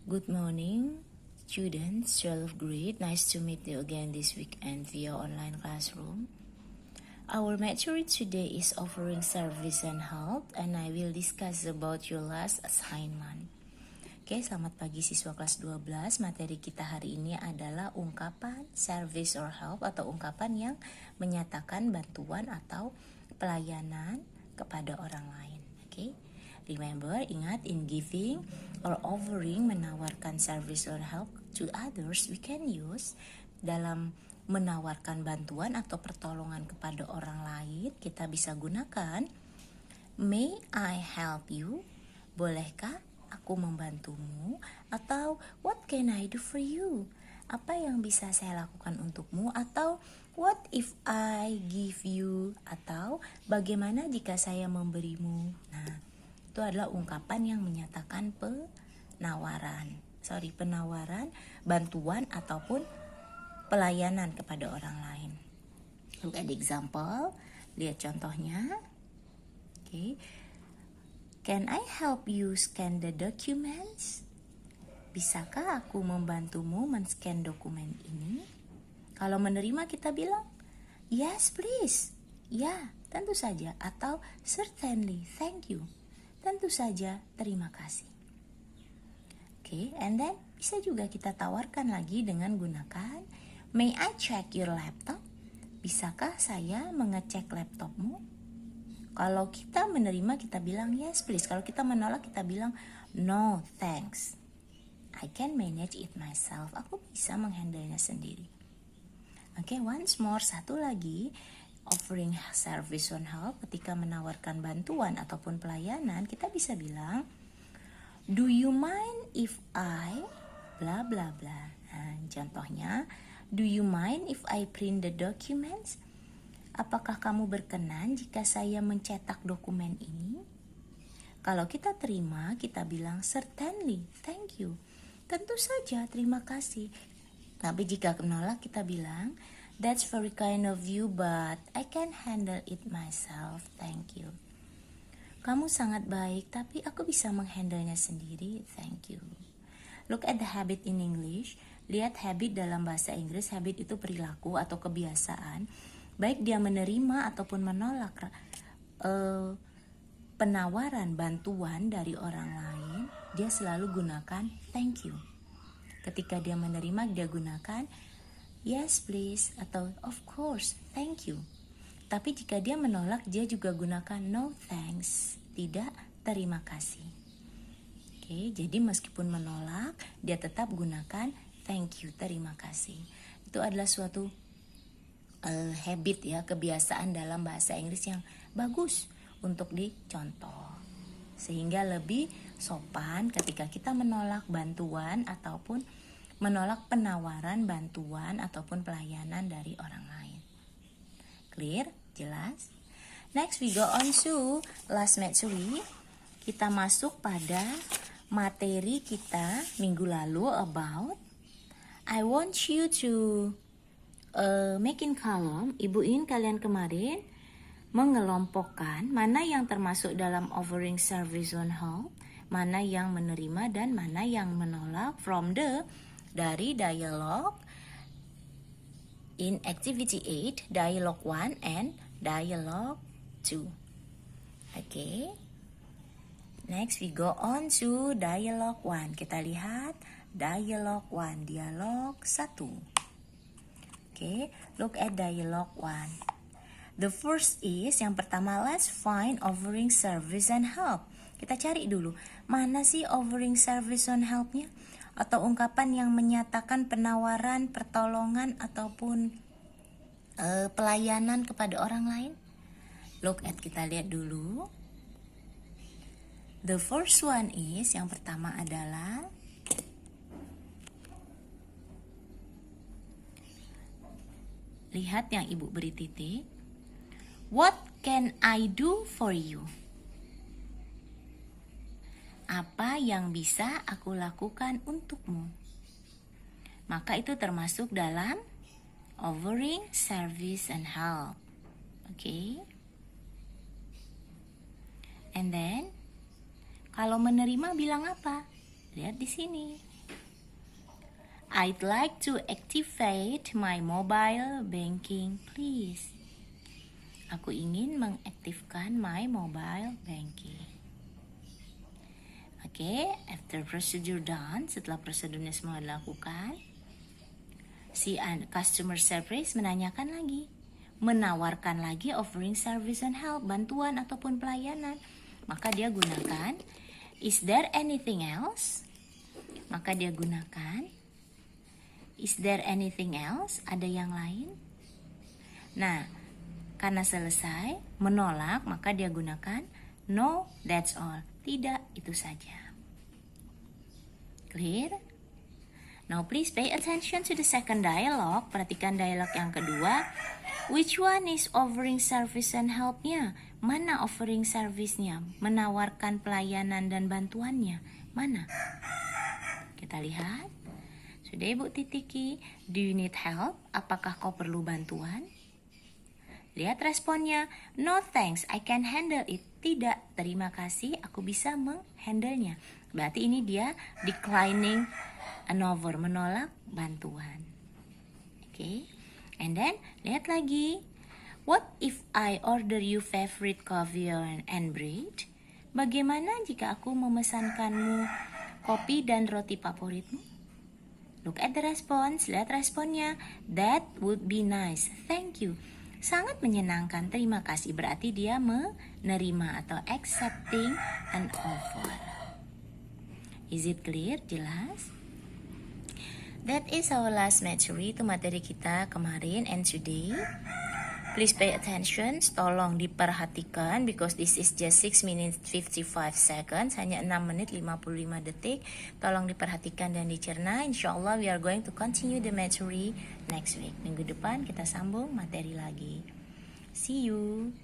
Good morning, students, 12th grade. Nice to meet you again this weekend via online classroom. Our material today is offering service and help, and I will discuss about your last assignment. Oke, selamat pagi siswa kelas 12. Materi kita hari ini adalah ungkapan service or help atau ungkapan yang menyatakan bantuan atau pelayanan kepada orang lain. Oke. Remember, ingat, in giving or offering, menawarkan service or help to others, we can use dalam menawarkan bantuan atau pertolongan kepada orang lain, kita bisa gunakan may I help you? Bolehkah aku membantumu? Atau what can I do for you? Apa yang bisa saya lakukan untukmu? Atau what if I give you? Atau bagaimana jika saya memberimu? Nah, itu adalah ungkapan yang menyatakan penawaran, bantuan ataupun pelayanan kepada orang lain. Look at the example, lihat contohnya. Okay. Can I help you scan the documents? Bisakah aku membantumu men-scan dokumen ini? Kalau menerima kita bilang, yes please, ya tentu saja, atau certainly, thank you, tentu saja, terima kasih. Oke, and then bisa juga kita tawarkan lagi dengan gunakan may I check your laptop? Bisakah saya mengecek laptopmu? Kalau kita menerima kita bilang yes please. Kalau kita menolak kita bilang no thanks. I can manage it myself. Aku bisa menghandlenya sendiri. Oke, once more, satu lagi. Offering service or help, ketika menawarkan bantuan ataupun pelayanan, kita bisa bilang, do you mind if I bla bla bla. Nah, contohnya, do you mind if I print the documents? Apakah kamu berkenan jika saya mencetak dokumen ini? Kalau kita terima, kita bilang certainly, thank you. Tentu saja, terima kasih. Tapi jika menolak, kita bilang, that's very kind of you, but I can handle it myself. Thank you. Kamu sangat baik, tapi aku bisa menghandlenya sendiri. Thank you. Look at the habit in English. Lihat habit dalam bahasa Inggris. Habit itu perilaku atau kebiasaan. Baik dia menerima ataupun menolak penawaran bantuan dari orang lain, dia selalu gunakan thank you. Ketika dia menerima, dia gunakan yes please atau of course, thank you. Tapi jika dia menolak, dia juga gunakan no thanks, tidak terima kasih. Oke, jadi meskipun menolak, dia tetap gunakan thank you, terima kasih. Itu adalah suatu habit ya, kebiasaan dalam bahasa Inggris yang bagus untuk dicontoh. Sehingga lebih sopan ketika kita menolak bantuan ataupun menolak penawaran bantuan ataupun pelayanan dari orang lain. Clear? Jelas? Next we go on to last material. Kita masuk pada materi kita minggu lalu about I want you to make in column. Ibu ingin kalian kemarin mengelompokkan mana yang termasuk dalam offering service on help, mana yang menerima dan mana yang menolak dari dialog in activity 8, dialog 1 and dialog 2. Okay. Next we go on to dialog 1. Kita lihat dialog 1, dialog 1. Okay, look at dialog 1. The first is, yang pertama, let's find offering service and help. Kita cari dulu, mana sih offering service and help-nya? Atau ungkapan yang menyatakan penawaran, pertolongan, ataupun pelayanan kepada orang lain. Look at, kita lihat dulu. The first one is, yang pertama adalah lihat yang ibu beri titik. What can I do for you? Apa yang bisa aku lakukan untukmu? Maka itu termasuk dalam offering service and help. Okay? And then, kalau menerima bilang apa? Lihat di sini. I'd like to activate my mobile banking, please. Aku ingin mengaktifkan my mobile banking. Oke, after procedure done, setelah prosedurnya semua dilakukan, si customer service menanyakan lagi, menawarkan lagi offering service and help, bantuan ataupun pelayanan. Maka dia gunakan, is there anything else? Maka dia gunakan, is there anything else? Ada yang lain? Nah, karena selesai, menolak, maka dia gunakan, no, that's all. Tidak, itu saja. Clear? Now please pay attention to the second dialogue. Perhatikan dialog yang kedua. Which one is offering service and help-nya? Mana offering service-nya? Menawarkan pelayanan dan bantuannya? Mana? Kita lihat. Sudah Ibu titiki. Do you need help? Apakah kau perlu bantuan? Lihat responnya. No thanks, I can handle it. Tidak, terima kasih, aku bisa menghandlenya. Berarti ini dia declining an offer, menolak bantuan. Oke. And then, lihat lagi. What if I order you favorite coffee and bread? Bagaimana jika aku memesankanmu kopi dan roti favoritmu? Look at the response. Lihat responnya. That would be nice. Thank you. Sangat menyenangkan. Terima kasih. Berarti dia menerima atau accepting an offer. Is it clear? Jelas? That is our last materi. Itu materi kita kemarin and today. Please pay attention. Tolong diperhatikan because this is just 6 minutes 55 seconds. Hanya 6 menit 55 detik. Tolong diperhatikan dan dicerna. Insyaallah we are going to continue the materi next week. Minggu depan kita sambung materi lagi. See you.